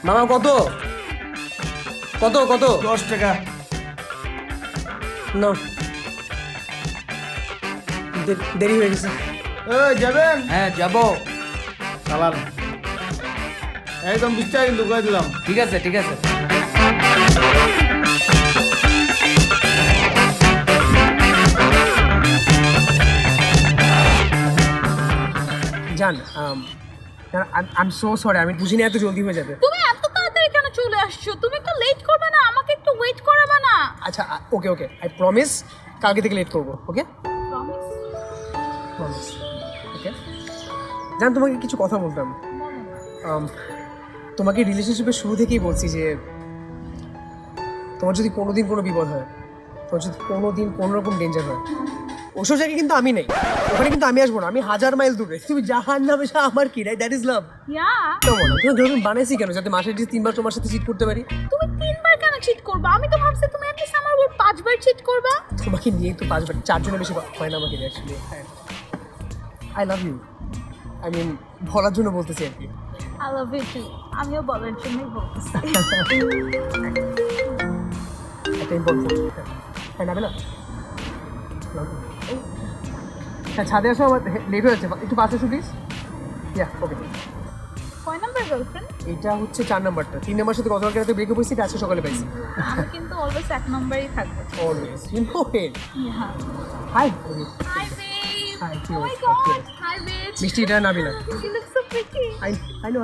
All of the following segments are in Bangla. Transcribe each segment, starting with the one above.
মামা কত কত কত? 10 টাকা। না দেরি হয়ে গেছে। যাবেন? হ্যাঁ যাবো। চালান একদম 20 টাকা কিন্তু করে দিলাম। ঠিক আছে ঠিক আছে। জান আই সো সরি, আমি বুঝিনি এত জলদি হয়ে যাবে। তুমি এত তাড়াতাড়ি কেন চলে আসছো? তুমি একটু লেট করবে না? আমাকে একটু ওয়েট করাবে না? আচ্ছা ওকে ওকে, আই প্রমিস কালকে থেকে লেট করবো। ওকে প্রমিস। প্রমিস। ওকে জান, তোমাকে কিছু কথা বলতাম। তোমাকে রিলেশনশিপের শুরু থেকেই বলছি যে তোমার যদি কোনোদিন কোনো বিপদ হয়, তোমার যদি কোনোদিন কোনো রকম ডেঞ্জার হয়, ওসব জায়গায় কিন্তু আমি নেই, ওখানে কিন্তু আমি আসবো না। আমি 1000 মাইল দূরে, তুমি যাহার নামে আমার কি রাইট, দ্যাট ইজ লাভ। ইয়া কেমন তুমি গার্লফ্রেন্ড বানাইছি কেন? যাতে মাসে 3বার তোমার সাথে চিট করতে পারি। তুমি 3বার কেন চিট করবা? আমি তো ভাবছি তুমি অ্যাটলিস্ট আমার উপর 5বার চিট করবা। তোমাকে নিয়ে তো 5বার 4 জনের বেশি হয় না আমাকে actually. I love you, I mean বলার জন্য বলতেছি আর কি। I love you too. আমিও বলার জন্যই বলতেছি। একটা ইম্পর্টেন্ট হ্যাঁ না বেলা। হ্যাঁ ছাদে আসো, আমার লেট হয়ে যাচ্ছে, একটু পাশে আসো প্লিজ। ইয়া ওকে। কয় নাম্বার গার্লফ্রেন্ড? এটা হচ্ছে 4 নাম্বারটা। 3 নাম্বার সাথে গতকালকে রাতে ব্রেকআপ হয়েছে, আজকে সকালে পাইছি। আমি কিন্তু অলওয়েজ 1 নাম্বারই থাকবো। Always you know it. Yeah hi hi babe. Hi, oh cute, my god. cute. Hi babe. মিষ্টি এটা নাবি না। You look so pretty. I know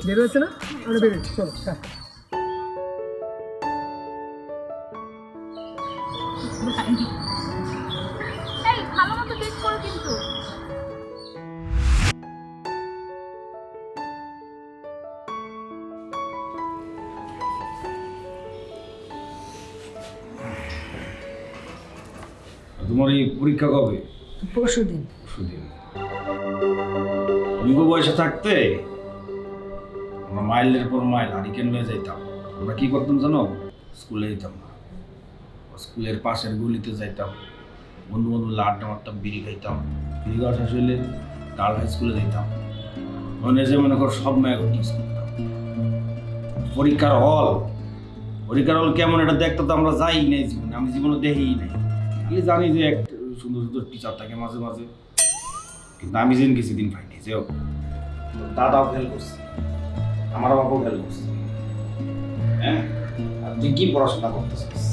বের হচ্ছে না, আমরা বের হচ্ছি, চলো হ্যাঁ। এই ভালো মতো ডেট করো কিন্তু। তোমার এই পরীক্ষা কবে? পরশুদিন। পরশুদিন। তুমি বয়সে থাকতে আমরা মাইলের পর মাইল হারিকেন নিয়ে যাইতাম। আমরা কি করতাম জানো? স্কুলে যেতাম না, স্কুলের পাশের গলিতে যাইতাম, বন্ধু বন্ধু আড্ডা মারতাম, বিড়ি খাইতাম। বিড়ি খাওয়া শেষ হইলে গার্ল হাই স্কুলে যেতাম। মনে যে মনে কর সব মেয়ে মিস করতাম। পরীক্ষার হল কেমন এটা দেখতে তো আমরা যাই নাই জীবনে, আমি জীবনে দেখেই নাই। খালি জানি যে এক সুন্দর সুন্দর টিচার থাকে মাঝে মাঝে, কিন্তু আমি যেন কিছুদিন পাইনি। যে দাদাও ফেল করছে, আমার বাবাও ফেল করছে। হ্যাঁ, আর তুই কি পড়াশোনা করতেছিস?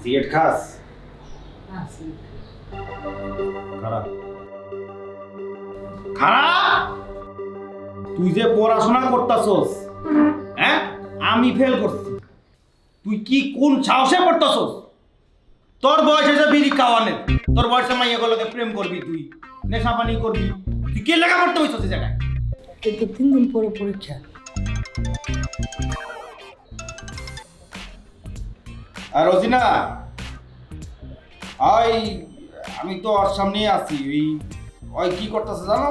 সিগারেট খাস? খারাপ খারাপ। তুই যে পড়াশোনা করতেছস, হ্যাঁ আমি ফেল করছি, তুই কি কোন সাহসে পড়তেছস? তোর বয়সে যে বিড়ি খাওয়ানে, তোর বয়সে মাইয়া গুলোকে প্রেম করবি, তুই নেশা পানি করবি, তুই কে লেখা পড়তে হইছ সে জায়গায়? কিন্তু 3 দিন পরে পরীক্ষা। আর রোজিনা, আমি তো ওর সামনেই আছি। ওই কি করতেছে জানো?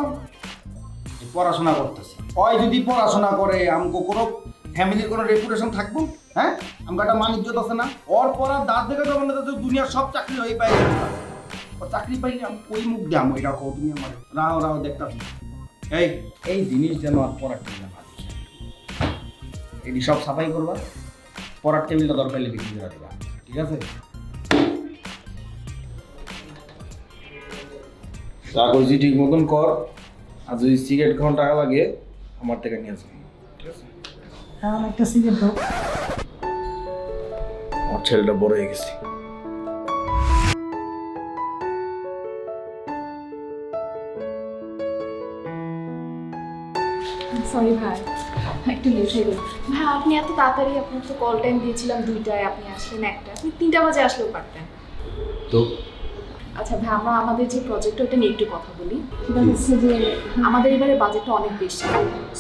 পড়াশোনা করতেছে। ওই যদি পড়াশোনা করে আমাকে কোনো ফ্যামিলির কোনো রেপুটেশন থাকবো? হ্যাঁ, আমার একটা মান ইজ্জত আছে না? ওর পড়ার দাঁত দেখে তো মনে হচ্ছে দুনিয়ার সব চাকরি হয়ে পাই। ও চাকরি পাইলে আমি ওই মুখ দিয়ে আমি এটা কও তুমি আমার রাও দেখতেছি। এই জিনিস যেন আর পড়ার টেবিল না পাচ্ছি, এটি সব সাফাই করবা। পড়ার টেবিলটা দরকার হলে বিক্রি করে দেবা, ঠিক আছে? যা করছি ঠিক মতন কর, আর যদি সিগারেট খাওয়ার টাকা লাগে আমার থেকে নিয়ে যাবি, ঠিক আছে? হ্যাঁ একটা সিগারেট দাও। আমার ছেলেটা বড় হয়ে গেছে। সরি ভাই, একটু লেট হয়ে গেল। ভাই আপনি এত তাড়াতাড়ি, আপনার তো কল টাইম দিয়েছিলাম 2টায়, আপনি আসলেন 1টা, আপনি 3টা বাজে আসলেও পারতেন। তো আচ্ছা ভাই, আমরা আমাদের যে প্রজেক্ট ওটা নিয়ে একটু কথা বলি। সেটা হচ্ছে যে আমাদের এবারে বাজেটটা অনেক বেশি,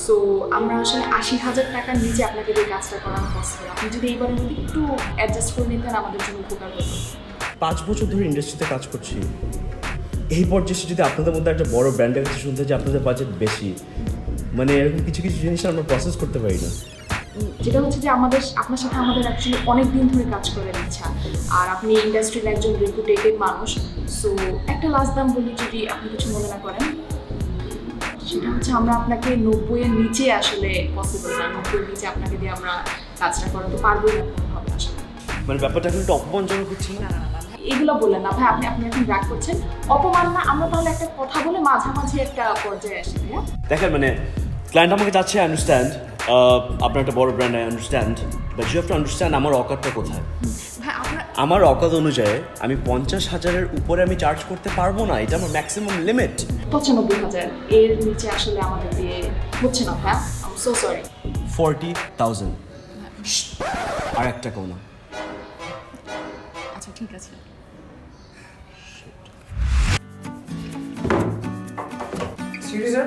সো আমরা আসলে 80,000 টাকার নিচে আপনাকে এই কাজটা করানো পসিবল। আপনি যদি এইবারের মধ্যে একটু অ্যাডজাস্ট করে নিতেন আমাদের জন্য উপকার হতো। 5 বছর ধরে ইন্ডাস্ট্রিতে কাজ করছি, এই পর্যায়ে যদি আপনাদের মধ্যে একটা বড় ব্র্যান্ডের কাছে শুনতে যে আপনাদের বাজেট বেশি, মানে এরকম কিছু কিছু জিনিস আমরা প্রসেস করতে পারি না। যেটা হচ্ছে যে আপনার সাথে আমাদের অ্যাকচুয়ালি অনেক দিন ধরে কাজ করার ইচ্ছা, আর আপনি ইন্ডাস্ট্রির একজন রেপুটেটেড মানুষ, সো একটা লাস্ট দাম বলি যদি আপনি কিছু মনে না করেন। সেটা হচ্ছে আমরা আপনাকে 90-এর নিচে আসলে পসিবল না, 90-এর নিচে আপনাকে দিয়ে আমরা কাজটা করাতে পারবোই না কোনোভাবে আসলে। মানে ব্যাপারটা এখন একটু অপমানজনক হচ্ছে না? এগুলো বললেন না ভাই, আপনি এখন রাগ করছেন। অপমান না, আমরা তাহলে একটা কথা বলে মাঝামাঝি একটা পর্যায়ে আসি ভাইয়া। দেখেন মানে ক্লায়েন্ট আমাকে চাচ্ছে, আই আন্ডারস্ট্যান্ড, আপনার একটা বড় brand, I understand, but you have to understand আমার অকাতটা কোথায়। ভাই আপনার আমার অকাত অনুযায়ী আমি 50,000-এর উপরে আমি চার্জ করতে পারবো না, এটা আমার ম্যাক্সিমাম লিমিট। 95,000 এর নিচে আসলে আমাদের দিয়ে হচ্ছে না ভাই, আই এম সো সরি। 40,000 আর একটা টাকাও না। আচ্ছা ঠিক আছে। Excuse me, sir.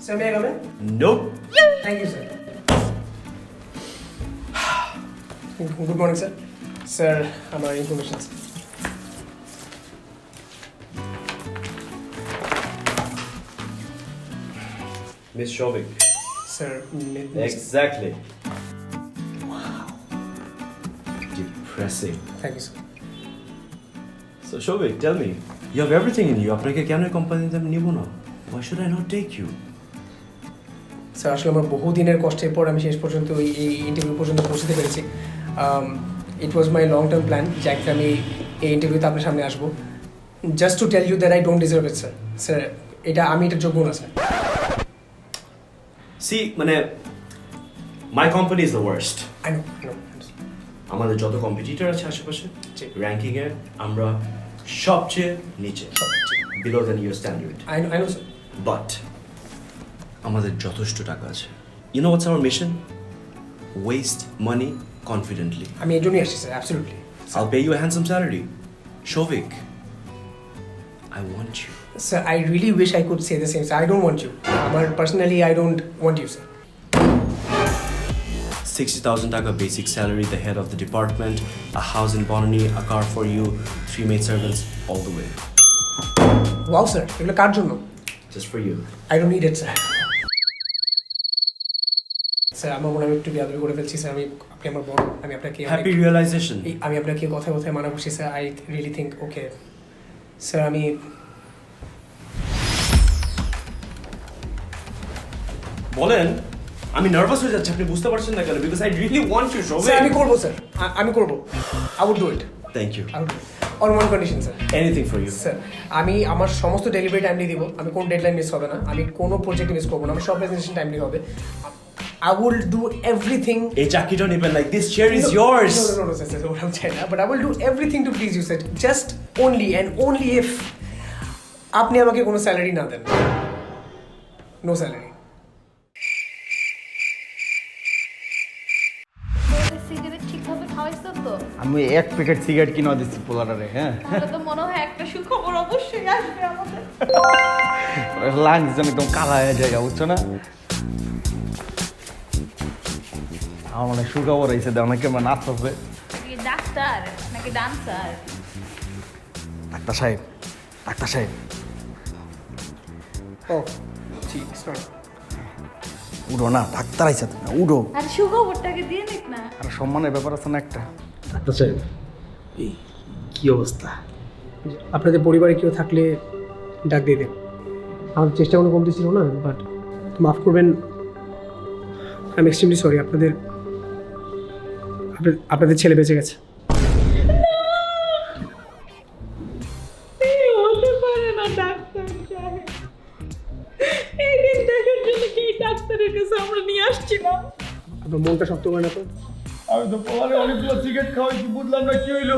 Sir, may I come in? Nope. Thank you, sir. Good morning, sir. Sir, আমার information. Miss Shovik. Sir, Exactly. Wow. Depressing. Thank you, sir. So Shovik, tell me, you have everything in you. আপনাকে কেন কোম্পানিতে আমি নিব না? Why should I not take you? Sir আসলে আমার বহুদিনের কষ্টের পর আমি শেষ পর্যন্ত এই ইন্টারভিউ পর্যন্ত পৌঁছতে পেরেছি। It was my long term plan যে একদিন আমি এই ইন্টারভিউতে আপনার সামনে আসবো, just to tell you that I don't deserve it sir. Sir আমি এটার যোগ্য না স্যার। See, মানে my company is the worst. I know আমাদের যত কম্পিটিটর আছে আশেপাশে জি। র্যাঙ্কিং এ আমরা সবচেয়ে নিচে, below than your standard. I know sir. But আমাদের যথেষ্ট টাকা আছে। You know what's our mission? Waste money confidently. আমি এই জন্যই আসছি sir, absolutely. I'll pay you a handsome salary. Shovik, I want you. Sir, I really wish I could say the same, sir. I don't want you. Personally, I don't want you, sir. 60,000 taka basic salary, the head of the department, a house in Bonani, a car for you, 3 maid servants, all the way. Wow, sir. এগুলো কার জন্য? Just for you. I don't need it, sir. Sir আমার মনে হয় একটু বিয়াদবি করে ফেলছি স্যার। আপনি আমার বড়, আমি আপনাকে Happy realization. আমি আপনাকে কথায় কথায় মানা করছি sir. I really think okay sir আমি বলেন, আমি নার্ভাস হয়ে যাচ্ছি, আপনি বুঝতে পারছেন না কেন? Because I really want you, sir Shovik. আমি করবো স্যার, আমি করবো। I would do it. Thank you. I would on one condition sir. Anything for you. Sir আমি আমার সমস্ত ডেলিভারি টাইমলি দিব, আমি কোনো ডেডলাইন মিস হবে না, আমি কোনো প্রজেক্ট মিস করবো না, আমার সব প্রেজেন্টেশন টাইমলি হবে। I will do everything. এই চাকরিটা নেবেন, like this chair is yours. No, sir, ওটা আমি চাই না, but I will do everything to please you, sir. Just only and only if আপনি আমাকে কোনো স্যালারি না দেন। No salary. সিগারেট ঠিকভাবে খাওয়াইছো তো? আমি 1 প্যাকেট সিগারেট কিনে দিচ্ছি পোলাটারে, হ্যাঁ। তাহলে তো মনে হয় একটা সুখবর অবশ্যই আসবে আমাদের। লাঞ্চ যেন একদম কালা হয়ে যায়, বুঝছো না? আমার মনে হয় সুখবর হয়েছে, অনেকে আমার নাচতেছে। কি ডাক্তার নাকি ডান্সার? ডাক্তার সাহেব, ডাক্তার সাহেব, Oh, gee, it's not. উঠো না, ডাক্তার আইসা তুমি উঠো। আর সুখবরটাকে দিয়ে নিক না। আর সম্মানের ব্যাপার আছে না একটা। ডাক্তার সাহেব, এই কি অবস্থা? আপনাদের পরিবারে কেউ থাকলে ডাক দিয়ে দেন। আমার চেষ্টা কোনো কমতি ছিল না, বাট মাফ করবেন, আই এম এক্সট্রিমলি সরি। আপনাদের ছেলে বেঁচে গেছে। হতে পারে না ডাক্তার সাহেব। এই দিন দেখার জন্য কি ডাক্তারের কাছে আমরা নিয়ে আসছিলাম? আপনার মনটা শক্ত করে না তো? আমি তো পোলারে অনেকগুলো সিগারেট খাওয়াইছি, বুঝলাম না কি হইলো।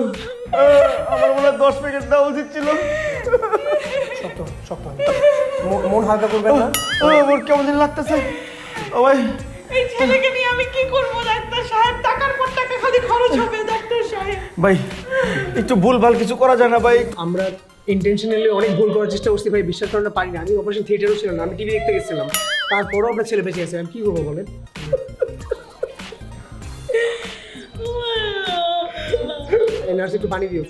আমার মনে হয় 10 প্যাকেট দেওয়া উচিত ছিল। শক্ত মন হালকা করবেন না। আমার কেমন যেন লাগতেছে। ও ভাই, এই ছেলেকে নিয়ে আমি কি করবো ডাক্তার সাহেব? টাকার পর টাকা খালি খরচ হবে ডাক্তার সাহেব। ভাই একটু ভুলভাল কিছু করা যায় না ভাই? আমরা ইন্টেনশনালি অনেক ভুল করার চেষ্টা করছি ভাই, বিশ্বাস করানো পারি না। আমি অপারেশন থিয়েটারও ছিলাম না, আমি টিভি দেখতে গেছিলাম, তারপরেও আপনার ছেলে বেঁচে গেছে। আমি কী করবো বলেন? এই নার্স একটু পানি দিও।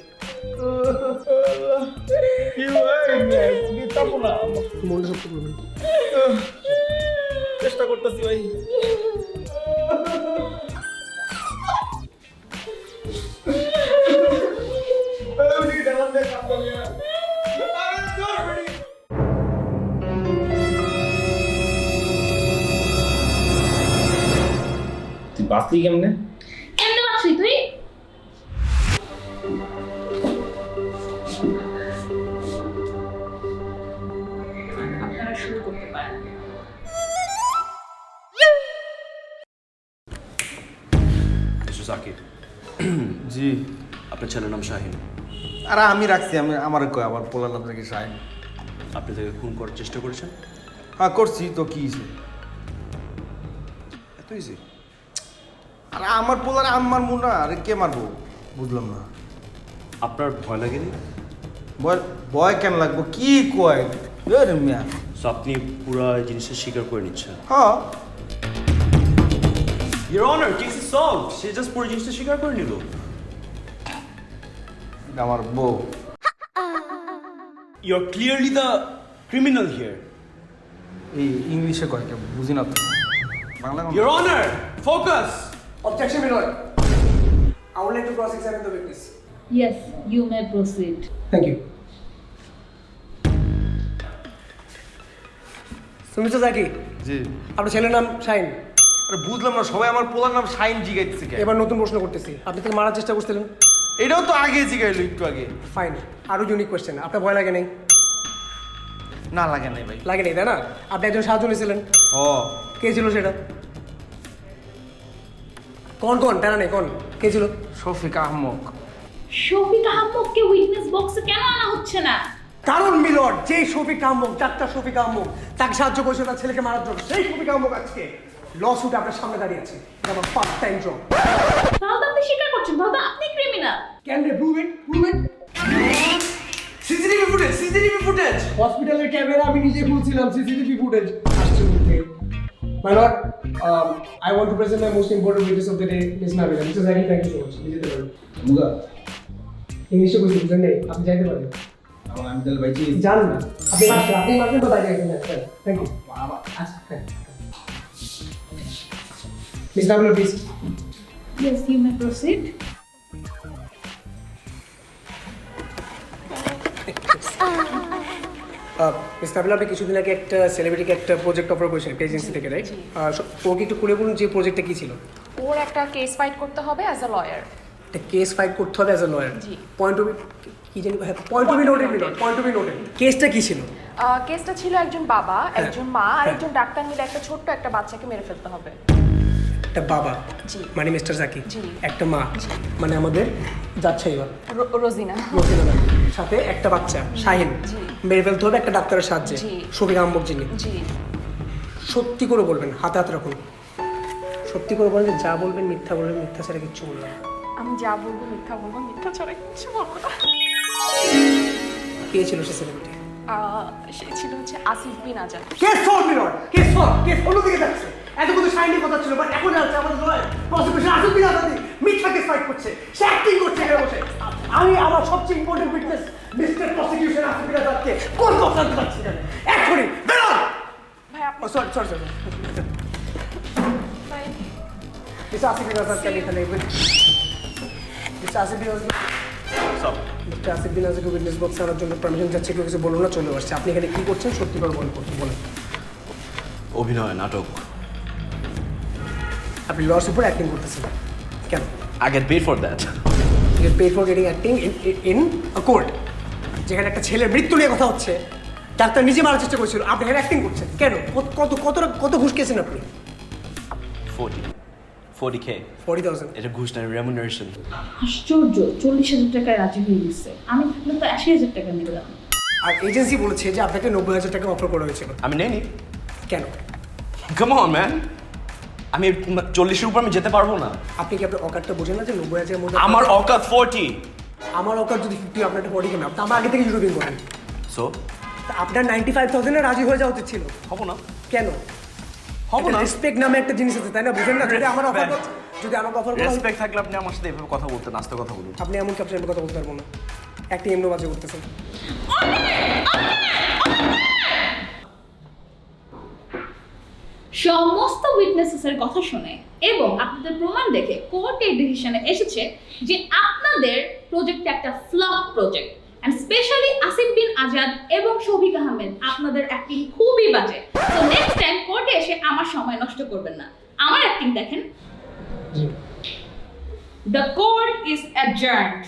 কি ভাই, দিতাম না। মনটা শক্ত করবেন। চেষ্টা করতেছি ভাই। বাঁচলি কেমনে? কেমনে বাঁচলি তুই? আপনারা শুরু করতে পারেন। মিস্টার সাকিব, জি। আপনার ছেলের নাম শাহিন। আরে আমি রাখছি, আমি আমার কই আবার পোলার নাম থেকে শাহিন। আপনি তাকে খুন করার চেষ্টা করেছেন? হ্যাঁ করছি তো, কি হয়েছে? এত ইজি? আরে আমার পোলার আমার মুনা, আরে কে মারবো বুঝলাম না। আপনার ভয় লাগেনি? ভয় ভয় কেন লাগবো, কি কয় রে মিয়া? সো আপনি পুরো জিনিসটা স্বীকার করে নিচ্ছেন? হ্যাঁ your honour, case is solved. সে জাস্ট পুরো জিনিসটা স্বীকার করে নিল। আমার বউ। You are clearly the criminal here. এই ইংলিশে কয় কে বুঝি না তো, বাংলা কোন? Your honour, focus. Objection, my lord. I would like to cross-examine the witness. Yes, you may proceed. Thank you. Sumit Zaki, ji. আপনার ছেলের নাম শাহিন। আরে বুঝলাম না, সবাই আমার পোলার নাম শাহিন জিগাইতেছে কে? এবার নতুন প্রশ্ন করতেছি, আপনি তাকে মারার চেষ্টা করছিলেন? এটাও তো আগে জিগাইলো, একটু আগে। ফাইন, আরো ইউনিক কোয়েশ্চেন, আপনার ভয় লাগে নাই? না লাগে নাই ভাই। লাগে নাই তাই না? আপনি একজন সাহায্য নিয়েছিলেন, ও কে ছিল সেটা? কোন প্যারা নেই, কে ছিল? শফিক আহমদ। শফিক আহমদকে উইটনেস বক্সে কেন আনা হচ্ছে না? কারণ মিলর্ড, যেই শফিক আহমদ, ডাক্তার শফিক আহমদ তাকে সাহায্য করেছিল তার ছেলেকে মারার জন্য, সেই শফিক আহমদ আজকে ল সুটে আপনার সামনে দাঁড়িয়ে আছে। এটা আমার ফার্স্ট টাইম জব। তাহলে আপনি স্বীকার করছেন, তাহলে আপনি criminal. Can they prove it? CCTV footage. হসপিটালের ক্যামেরা আমি নিজে খুলছিলাম, সিসিটিভি ফুটেজ আসছে মধ্যে। My lord, I want to present my most important witness of the day, Miss Nabila. Mr. Zaki, thank you so much. যেতে পারেন। মুগা ইংলিশে কিছু বুঝেন নেই, আপনি যাইতে পারেন। আমার আমি তাহলে বাইচি জানেন না, আপনি মারছেন তো বাইরে গেছেন। Thank you. আচ্ছা, হ্যাঁ। Miss Nabila, please. Yes, you may proceed. Miss Nabila, আপনি কিছুদিন আগে একটা সেলিব্রিটিকে একটা প্রজেক্ট অফার করেছেন একটা এজেন্সি থেকে, রাইট? ওকে একটু খুলে বলুন যে প্রজেক্টটা কী ছিল? ওর একটা কেস ফাইট করতে হবে অ্যাজ আ লয়ার। একটা কেস ফাইট করতে হবে অ্যাজ এ লয়ার। জি। পয়েন্ট অফ কি জানি, হ্যাঁ, point of noted Milan, point of noted. কেসটা কী ছিল? কেসটা ছিল একজন বাবা, একজন মা আর একজন ডাক্তার মিলে একটা ছোট্ট একটা বাচ্চাকে মেরে ফেলতে হবে। একটা বাবা জি। মানে মিস্টার জাকি, জি। একটা মা মানে আমাদের যাচ্ছে এবার রোজিনা। রোজিনা ম্যাম, সাথে একটা বাচ্চা শাহিন জি। মেরে ফেলতে হবে একটা ডাক্তারের সাহায্যে, জি। শফিক আহমদ যিনি। জি। সত্যি করে বলবেন, হাতে হাত রাখুন, সত্যি করে বলবেন যে যা বলবেন মিথ্যা বলবেন, মিথ্যা ছাড়া কিচ্ছু বলবেন না। আমি যা বলবো মিথ্যা বলবো, মিথ্যা ছাড়া কিছু বলবো না। কে ছিল সে সেলিব্রিটি? সে ছিল হচ্ছে আসিফ বিন আজাদ। কেস সলভ মিলন, কেস অন্যদিকে যাচ্ছে। এত কিছু শাইনি কথা ছিল, বাট এখন যাচ্ছে আমাদের লয়ার প্রসিকিউশন আসিফ বিন আজাদি মিথ্যা কেস ফাইট করছে, সে অ্যাক্টিং করছে এখানে বসে। আমি আমার সবচেয়ে important witness mister prosecution Asif Bin আজাদকে কোন কথা জানতে চাচ্ছি না। এখনই বেরোন। ভাই আপনি সরি ভাই মিস্টার আসিফ বিন আজাদকে আমি এখানে mister Asif Bin Azad mister Asif Bin আজাদকে witness বক্সে আনার জন্য পারমিশন চাচ্ছি, কেউ কিছু বলুন না, চলে আসছে। আপনি এখানে কি করছেন সত্যি করে বলেন। অভিনয়, নাটক। আপনি লস উপর অ্যাক্টিং করতেছেন কেন? I get paid for that. You get paid for getting acting in a court, যেখানে একটা ছেলের মৃত্যু নিয়ে কথা হচ্ছে, ডাক্তার নিজে মারার চেষ্টা করেছিল, আপনি এখানে অ্যাক্টিং করছেন কেন? কত ঘুষ খেয়েছেন আপনি? 40K. 40,000। এটা ঘুষ না, রেমুনারেশন। আশ্চর্য, 40,000 টাকায় রাজি হয়ে গেছে। আমি থাকলে তো 80,000 টাকা নিলাম। আর এজেন্সি বলেছে যে আপনাকে 90,000 টাকা অফার করা হয়েছিল, আমি নেইনি। কেন? কাম অন ম্যান, আমি 40-এর উপর আমি যেতে পারবো না। আপনি কি আপনার অকারটা বোঝেন না যে 90,000-এর মধ্যে আমার অকাত 40। আমার অকার যদি 50, আপনার 40 কেন? আপনি আমার আগে থেকে শুরু করেন। সো আপনার 95,000-এ রাজি হয়ে যাওয়া উচিত ছিল। হবো না, কেন? হবো না। রেসপেক্ট নামে একটা জিনিস আছে, তাই না? বুঝেন না? যদি আমার অফার যদি আমাকে অফার করা হতো, রেসপেক্ট থাকলে আপনি আমার সাথে এভাবে কথা বলতেন, আস্তে কথা বলুন। আপনি এমন ক্যাপশনের কথা বলতে পারবো না, একটা এমন বাজে করতেছেন। সমস্ত উইটনেসেসের কথা শুনে এবং আপনাদের প্রমাণ দেখে কোর্ট এই ডিসিশনে এসেছে যে আপনাদের প্রজেক্ট একটা flop project, and specially Asif Bin Azad এবং শফিক আহমেদ, আপনাদের অ্যাক্টিং খুবই বাজে। তো নেক্সট টাইম কোর্টে এসে আমার সময় নষ্ট করবেন না, আমার অ্যাক্টিং দেখেন। জি The court is adjourned.